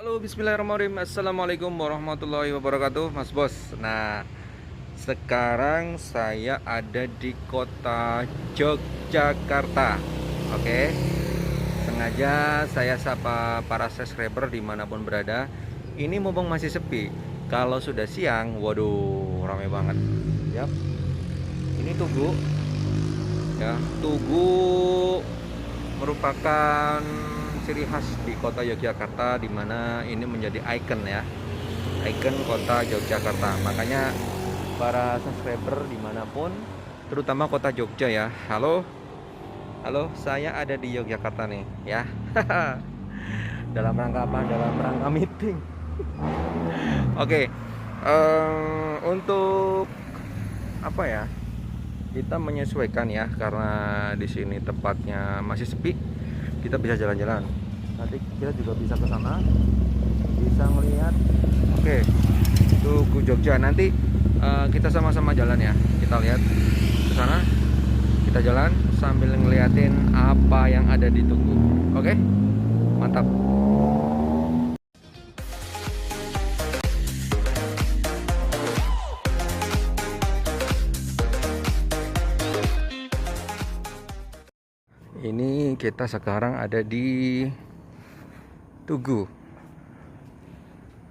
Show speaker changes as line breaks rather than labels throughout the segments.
Halo, bismillahirrahmanirrahim. Assalamualaikum warahmatullahi wabarakatuh, Mas Bos. Nah, sekarang saya ada di kota Yogyakarta. Oke, sengaja saya sapa para subscriber dimanapun berada. Ini mumpung masih sepi. Kalau sudah siang, waduh, ramai banget. Yap, ini Tugu. Ya, Tugu merupakan ciri khas di kota Yogyakarta, di mana ini menjadi ikon ya, ikon kota Yogyakarta. Makanya para subscriber dimanapun, terutama kota Jogja ya, halo halo, saya ada di Yogyakarta nih ya. Dalam rangka apa? Dalam rangka meeting. Oke, untuk apa ya, kita menyesuaikan ya, karena di sini tempatnya masih sepi, kita bisa jalan-jalan. Nanti kita juga bisa ke sana, bisa melihat. Oke, Tugu Jogja. Nanti kita sama-sama jalan ya. Kita lihat ke sana, kita jalan sambil ngeliatin apa yang ada di Tugu. Oke, mantap. Ini kita sekarang ada di Tugu.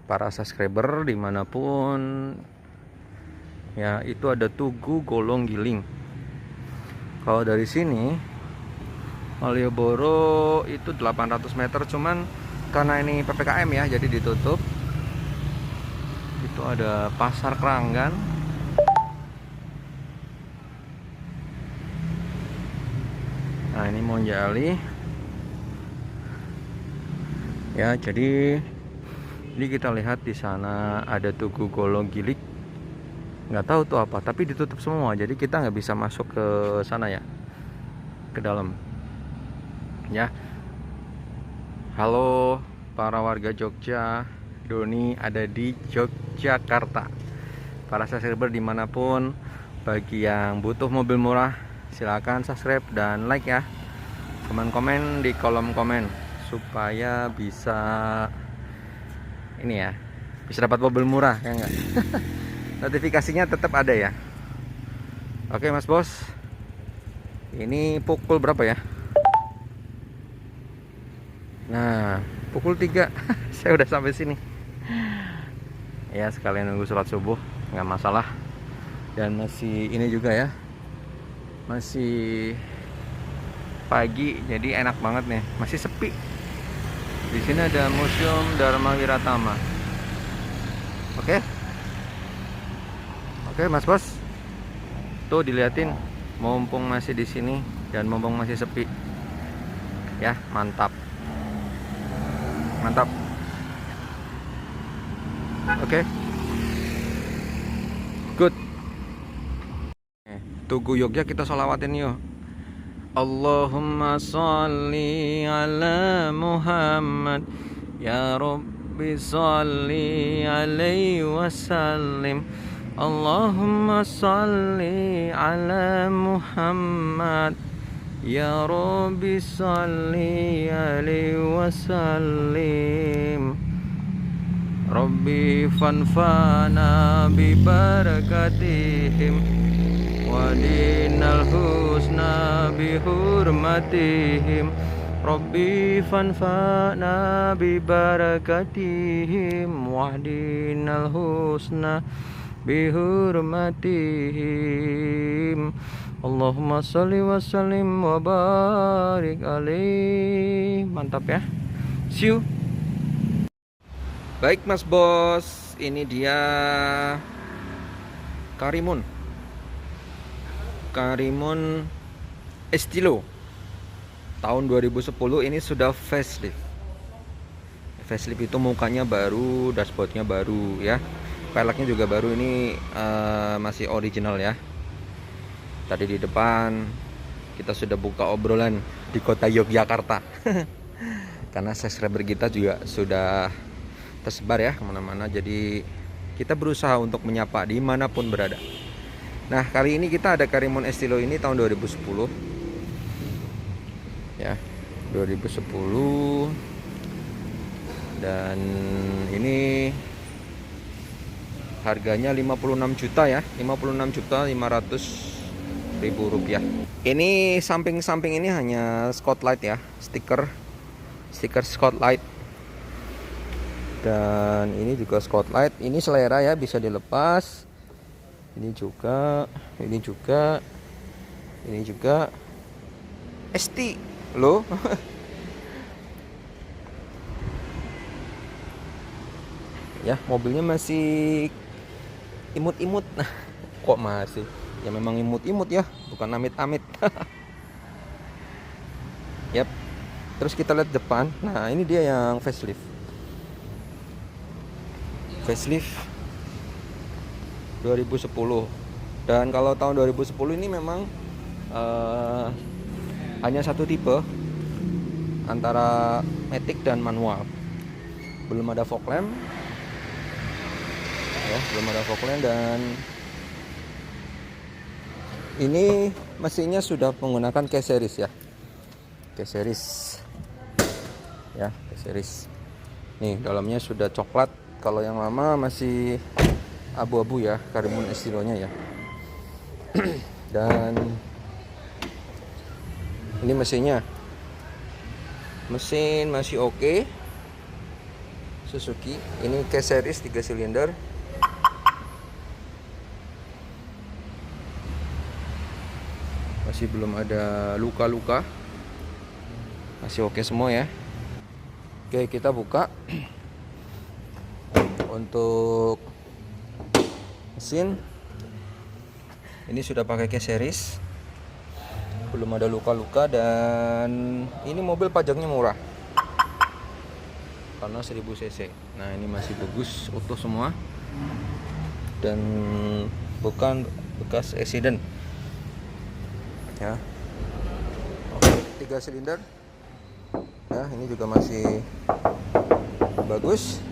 Para subscriber dimanapun ya, itu ada Tugu Golong Giling. Kalau dari sini Malioboro itu 800 meter, cuman karena ini PPKM ya, jadi ditutup. Itu ada Pasar Keranggan. Nah, ini Monjali ya. Jadi ini kita lihat di sana ada Tugu Golong Giling. Nggak tahu tuh apa, tapi ditutup semua, jadi kita nggak bisa masuk ke sana ya, ke dalam ya. Halo para warga Jogja, Doni ada di Yogyakarta. Para subscriber dimanapun, bagi yang butuh mobil murah, silakan subscribe dan like ya. Komen-komen di kolom komen supaya bisa ini ya, bisa dapat mobil murah ya enggak. Notifikasinya tetap ada ya. Oke Mas Bos, ini pukul berapa ya? Nah, pukul 3. Saya udah sampai sini ya, sekalian nunggu sholat subuh, nggak masalah. Dan masih ini juga ya, masih pagi, jadi enak banget nih, masih sepi. Di sini ada Museum Dharma Wiratama. Oke, oke Mas Bos, tuh diliatin, mumpung masih di sini dan mumpung masih sepi ya. Mantap, mantap. Oke, good. Tugu Yogyakarta, kita sholawatin yuk. Allahumma sholli ala Muhammad, ya Rabbi sholli alaihi wasallim. Allahumma sholli ala Muhammad, ya Rabbi sholli alaihi wasallim. Rabbi fanfana bi barakatihim wa dinal husna bi hurmatihim. Rabbi fanfana bi barakatihim wa dinal husna bi hurmatihim. Allahumma sholli wa sallim wa barik alaihi. Mantap ya. See you. Baik Mas Bos, ini dia Karimun Estilo tahun 2010. Ini sudah facelift. Facelift itu mukanya baru, dashboardnya baru ya, peleknya juga baru. Ini masih original ya. Tadi di depan kita sudah buka obrolan di kota Yogyakarta. Karena subscriber kita juga sudah tersebar ya kemana-mana, jadi kita berusaha untuk menyapa dimanapun berada. Nah, kali ini kita ada Karimun Estilo ini tahun 2010 ya, 2010 Dan ini harganya 56 juta ya, 56.500.000 rupiah. Ini samping-samping ini hanya Scotlight ya, stiker Scotlight. Dan ini juga Scotlight, ini selera ya, bisa dilepas. Ini juga ST loh. Ya, mobilnya masih imut-imut. Kok masih? Ya memang imut-imut ya, bukan amit-amit. Yap. Terus kita lihat depan. Nah, ini dia yang facelift 2010. Dan kalau tahun 2010 ini memang hanya satu tipe antara matic dan manual. Belum ada fog lamp. Ya, belum ada fog lamp. Dan ini mesinnya sudah menggunakan K-series ya. K-series. Ya, K-series. Nih, dalamnya sudah coklat. Kalau yang lama masih abu-abu ya, Karimun Estilonya ya. Dan ini mesinnya. Mesin masih oke. Suzuki. Ini K-series 3 silinder. Masih belum ada luka-luka, masih oke semua ya. Oke, kita buka. Untuk mesin ini sudah pakai K-series, belum ada luka-luka. Dan ini mobil pajaknya murah karena 1000 cc. Nah, ini masih bagus, utuh semua dan bukan bekas accident ya. Oke, 3 silinder ya, ini juga masih bagus,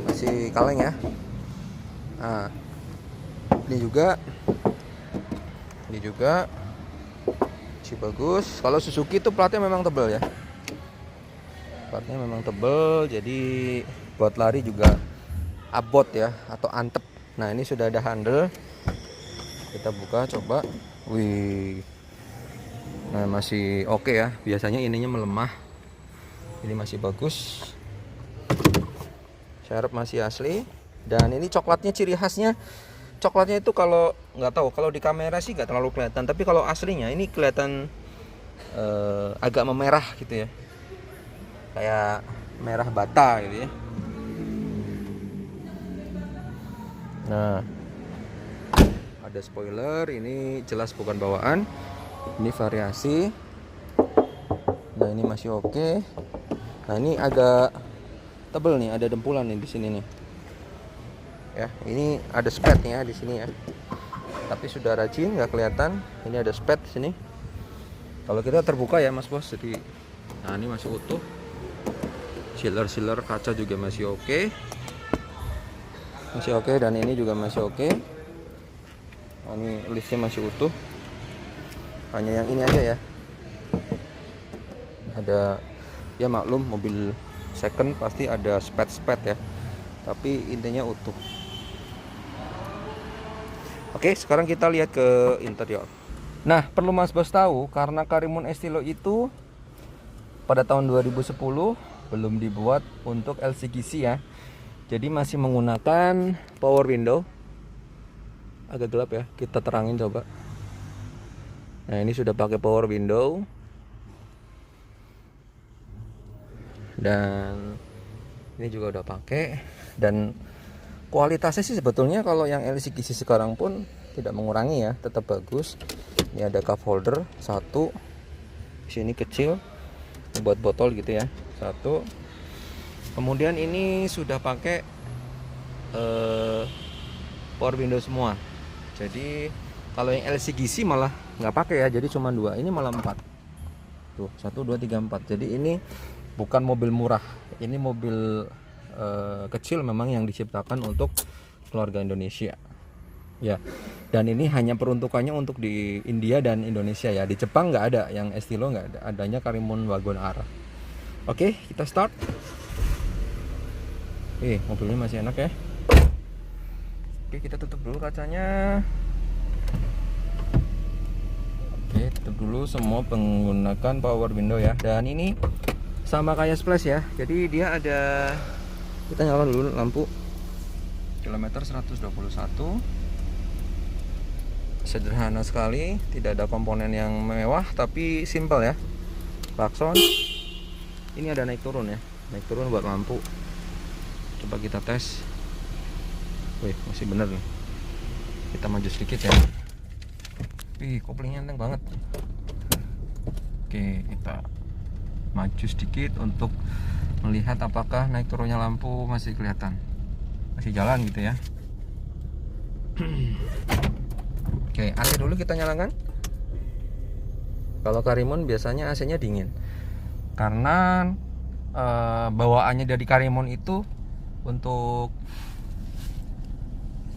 masih kaleng ya. Nah, ini juga masih bagus. Kalau Suzuki itu platnya memang tebal ya, platnya memang tebal, jadi buat lari juga abot ya, atau antep. Nah, ini sudah ada handle, kita buka coba. Wih, nah masih oke ya. Biasanya ininya melemah, ini masih bagus. Serep masih asli. Dan ini coklatnya, ciri khasnya coklatnya itu, kalau nggak tahu, kalau di kamera sih nggak terlalu kelihatan, tapi kalau aslinya ini kelihatan agak memerah gitu ya, kayak merah bata gitu ya. Nah, ada spoiler, ini jelas bukan bawaan, ini variasi. Nah, ini masih oke. Nah, ini agak tebel nih, ada dempulan nih di sini nih. Ya, ini ada spet nih ya di sini ya. Tapi sudah rajin, nggak kelihatan. Ini ada spet di sini. Kalau kita terbuka ya, Mas Bos. Jadi, nah ini masih utuh. Sealer kaca juga masih oke. Masih oke, dan ini juga masih oke. Nah, ini listnya masih utuh. Hanya yang ini aja ya. Ada, ya maklum mobil second pasti ada spet ya. Tapi intinya utuh. Oke, sekarang kita lihat ke interior. Nah, perlu Mas Bos tahu, karena Karimun Estilo itu pada tahun 2010 belum dibuat untuk LCGC ya. Jadi masih menggunakan power window. Agak gelap ya, kita terangin coba. Nah, ini sudah pakai power window. Dan ini juga udah pakai. Dan kualitasnya sih sebetulnya kalau yang LCGC sekarang pun tidak mengurangi ya, tetap bagus. Ini ada cup holder satu, sini kecil buat botol gitu ya, satu. Kemudian ini sudah pakai power window semua. Jadi kalau yang LCGC malah nggak pakai ya, jadi cuma 2. Ini malah 4. Tuh, 1 2 3 4. Jadi ini bukan mobil murah. Ini mobil kecil memang yang diciptakan untuk keluarga Indonesia. Ya. Dan ini hanya peruntukannya untuk di India dan Indonesia ya. Di Jepang nggak ada, yang Estilo nggak ada. Adanya Karimun Wagon R. Oke, kita start. Mobilnya masih enak ya. Oke, kita tutup dulu kacanya. Oke, tutup dulu semua menggunakan power window ya. Dan ini sama kayak Splash ya. Jadi dia ada, kita nyalakan dulu lampu. Kilometer 121. Sederhana sekali, tidak ada komponen yang mewah tapi simple ya. Klakson. Ini ada naik turun ya. Naik turun buat lampu. Coba kita tes. Wih, masih bener nih. Kita maju sedikit ya. Wih, koplingnya enteng banget. Oke, kita maju sedikit untuk melihat apakah naik turunnya lampu masih kelihatan. Masih jalan gitu ya. Oke, AC dulu kita nyalakan. Kalau Karimun biasanya AC-nya dingin. Karena bawaannya dari Karimun itu untuk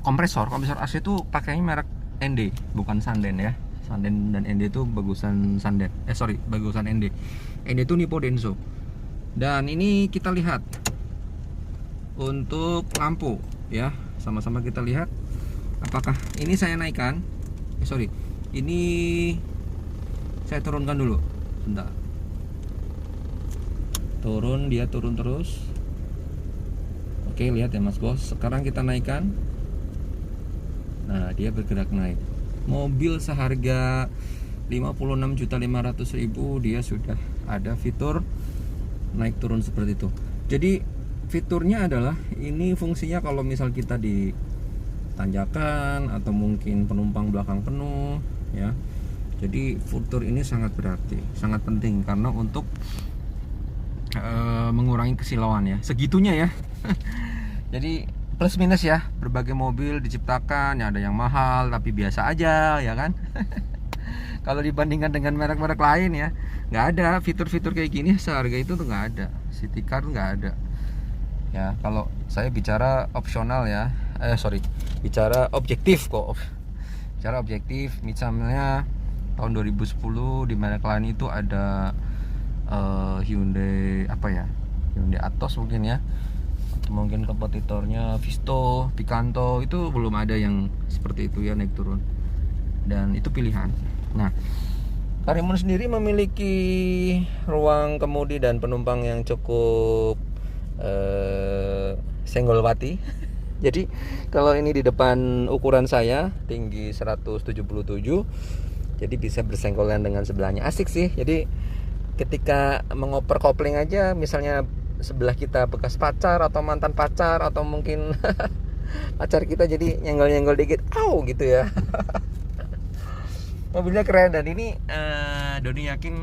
kompresor AC itu pakainya merek ND, bukan Sanden ya. Sanden dan ND itu bagusan Sanden. Bagusan ND. ND itu Nippo Denso. Dan ini kita lihat untuk lampu ya. Sama-sama kita lihat apakah ini saya naikkan. Ini saya turunkan dulu. Bentar. Turun, dia turun terus. Oke, lihat ya Mas Bos. Sekarang kita naikkan. Nah, dia bergerak naik. Mobil seharga 56.500.000 dia sudah ada fitur naik turun seperti itu. Jadi fiturnya adalah ini fungsinya kalau misal kita di tanjakan atau mungkin penumpang belakang penuh ya. Jadi fitur ini sangat berarti, sangat penting karena untuk mengurangi kesilauan ya. Segitunya ya. Jadi plus minus ya, berbagai mobil diciptakan, ya ada yang mahal tapi biasa aja ya kan. Kalau dibandingkan dengan merek-merek lain ya, nggak ada fitur-fitur kayak gini seharga itu tuh nggak ada. City car nggak ada. Ya kalau saya bicara opsional ya, bicara objektif kok. Bicara objektif, misalnya tahun 2010 di merek lain itu ada Hyundai Hyundai Atos mungkin ya. Mungkin kompetitornya Visto, Picanto itu belum ada yang seperti itu ya naik turun. Dan itu pilihan. Nah, Karimun sendiri memiliki ruang kemudi dan penumpang yang cukup senggolwati. Jadi kalau ini di depan ukuran saya tinggi 177, jadi bisa bersenggolan dengan sebelahnya. Asik sih. Jadi ketika mengoper kopling aja, misalnya sebelah kita bekas pacar atau mantan pacar atau mungkin pacar kita, jadi nyenggol-nyenggol dikit, gitu ya. Mobilnya keren. Dan ini Doni yakin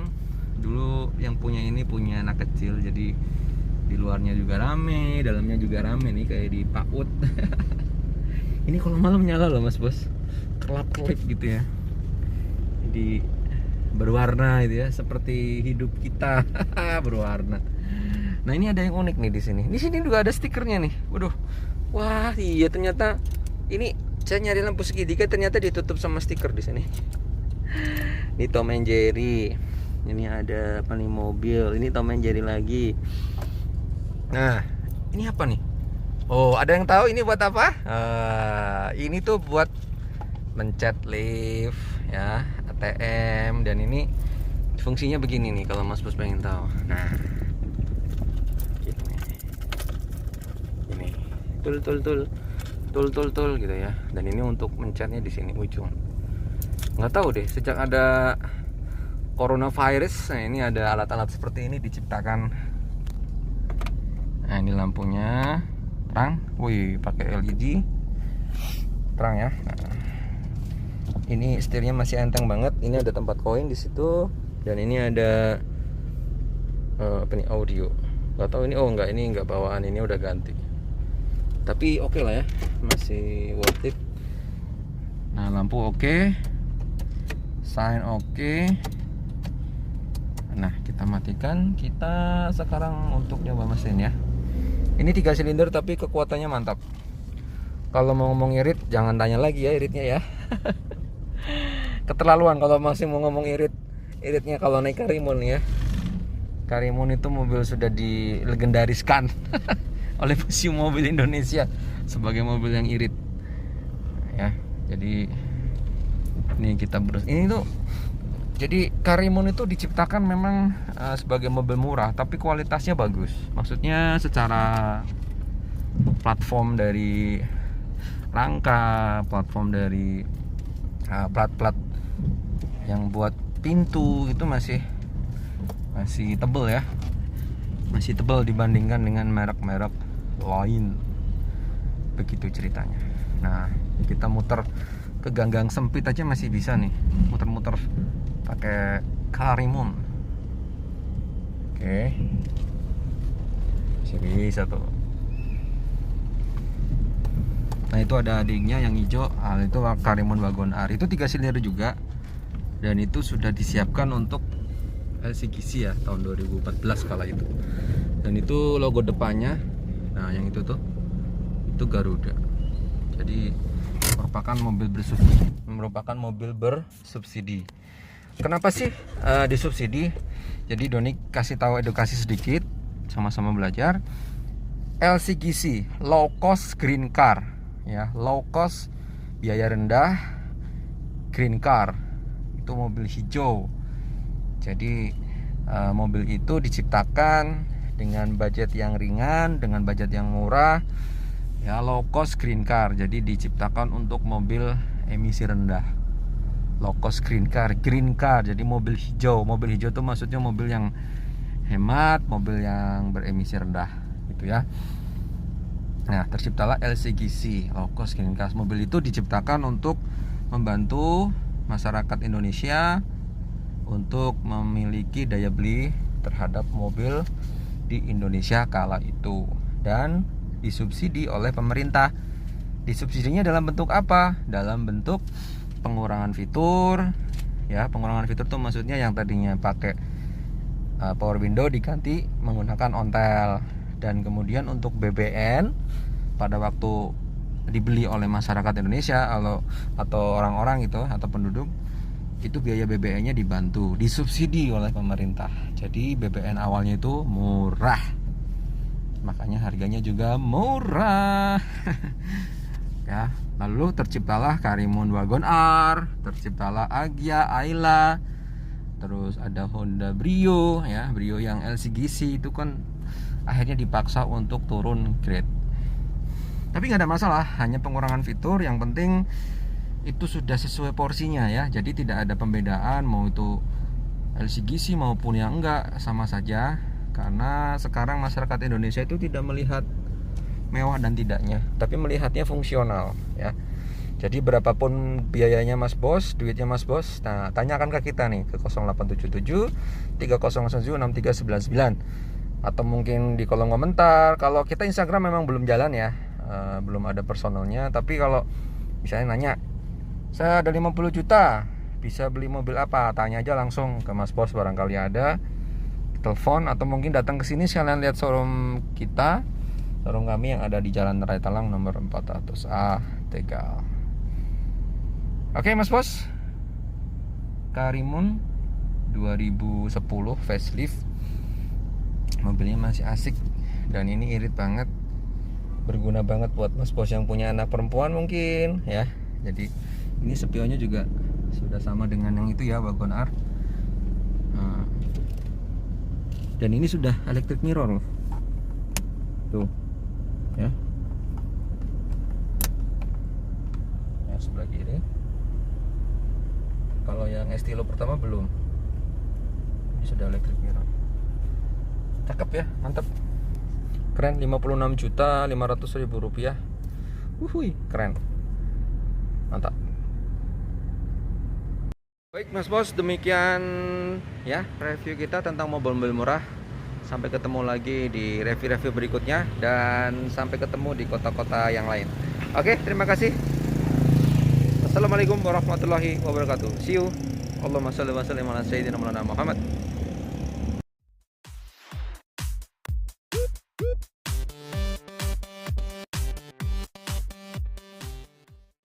dulu yang punya ini punya anak kecil, jadi di luarnya juga rame, dalamnya juga rame nih kayak di PAUD. Ini kalau malam nyala loh Mas Bos, kelap-kelip gitu ya. Jadi berwarna gitu ya, seperti hidup kita. Berwarna. Nah, ini ada yang unik nih di sini. Di sini juga ada stikernya nih. Waduh. Wah, iya ternyata ini saya nyari lampu segitiga ternyata ditutup sama stiker di sini. Ini Tom and Jerry. Ini ada apa nih, mobil. Ini Tom and Jerry lagi. Nah, ini apa nih? Oh, ada yang tahu ini buat apa? Ini tuh buat mencet lift ya, ATM. Dan ini fungsinya begini nih kalau Mas Bos pengen tahu. Nah, ini tul gitu ya. Dan ini untuk mencetnya di sini ujung. Nggak tahu deh, sejak ada coronavirus, nah ini ada alat-alat seperti ini diciptakan. Nah, ini lampunya terang. Wih, pakai LED terang ya. Nah, ini setirnya masih enteng banget. Ini ada tempat koin di situ. Dan ini ada audio. Nggak tahu ini, enggak, ini nggak bawaan, ini udah ganti. Tapi oke lah ya, masih worth it. Nah, lampu oke, sign oke. Nah, kita matikan. Kita sekarang untuk nyoba mesin ya. Ini 3 silinder tapi kekuatannya mantap. Kalau mau ngomong irit, jangan tanya lagi ya iritnya ya. Keterlaluan kalau masih mau ngomong iritnya kalau naik Karimun ya. Karimun itu mobil sudah dilegendariskan. oleh Museum Mobil Indonesia sebagai mobil yang irit ya. Jadi ini kita ini tuh, jadi Karimun itu diciptakan memang sebagai mobil murah tapi kualitasnya bagus. Maksudnya secara platform dari rangka, platform dari plat-plat yang buat pintu itu masih tebal ya, masih tebal dibandingkan dengan merek-merek lain, begitu ceritanya. Nah, kita muter ke gang-gang sempit aja masih bisa nih, muter-muter pakai Karimun. Oke, masih bisa tuh. Nah, itu ada adiknya yang hijau, itu Karimun Wagon R, itu 3 silinder juga, dan itu sudah disiapkan untuk LCGC ya, tahun 2014 kala itu. Dan itu logo depannya, nah yang itu tuh, itu Garuda. Jadi merupakan mobil bersubsidi. Kenapa sih disubsidi? Jadi Doni kasih tahu edukasi sedikit, sama-sama belajar. LCGC, low cost green car ya, low cost biaya rendah green car, itu mobil hijau. Jadi mobil itu diciptakan dengan budget yang ringan, dengan budget yang murah ya, low cost green car. Jadi diciptakan untuk mobil emisi rendah, low cost green car. Jadi mobil hijau. Mobil hijau itu maksudnya mobil yang hemat, mobil yang beremisi rendah gitu ya. Nah, terciptalah LCGC, low cost green car. Mobil itu diciptakan untuk membantu masyarakat Indonesia untuk memiliki daya beli terhadap mobil di Indonesia kala itu, dan disubsidi oleh pemerintah. Disubsidinya dalam bentuk apa? Dalam bentuk pengurangan fitur ya. Pengurangan fitur itu maksudnya yang tadinya pakai power window diganti menggunakan ontel, dan kemudian untuk BBN pada waktu dibeli oleh masyarakat Indonesia atau orang-orang itu atau penduduk, itu biaya BBN-nya dibantu, disubsidi oleh pemerintah. Jadi BBN awalnya itu murah, makanya harganya juga murah. Ya, lalu terciptalah Karimun Wagon R, terciptalah Agya, Ayla, terus ada Honda Brio ya, Brio yang LCGC itu kan akhirnya dipaksa untuk turun grade. Tapi nggak ada masalah, hanya pengurangan fitur, yang penting itu sudah sesuai porsinya ya. Jadi tidak ada pembedaan mau itu LCGC maupun yang enggak, sama saja. Karena sekarang masyarakat Indonesia itu tidak melihat mewah dan tidaknya, tapi melihatnya fungsional ya. Jadi berapapun biayanya Mas Bos, duitnya Mas Bos, nah tanyakan ke kita nih ke 0877 3017 6399, atau mungkin di kolom komentar. Kalau kita Instagram memang belum jalan ya, belum ada personalnya. Tapi kalau misalnya nanya, saya ada 50 juta bisa beli mobil apa, tanya aja langsung ke Mas Bos, barangkali ada. Telepon atau mungkin datang ke sini sekalian lihat showroom kita, showroom kami yang ada di Jalan Raya Talang nomor 400A Tegal. Oke Mas Bos, Karimun 2010 facelift, mobilnya masih asik dan ini irit banget, berguna banget buat Mas Bos yang punya anak perempuan mungkin ya. Jadi ini spionnya juga sudah sama dengan yang itu ya, Wagon R. Dan ini sudah electric mirror tuh ya. Yang sebelah kiri. Kalau yang Estilo pertama belum. Ini sudah electric mirror. Cakep ya, mantap. Keren, 56.500.000 rupiah. Wuhui, keren. Mantap. Baik Mas Bos, demikian ya review kita tentang mobil-mobil murah. Sampai ketemu lagi di review-review berikutnya, dan sampai ketemu di kota-kota yang lain. Oke, terima kasih. Assalamualaikum warahmatullahi wabarakatuh. See you. Allahumma shalli wa sallim ala sayyidina Muhammad.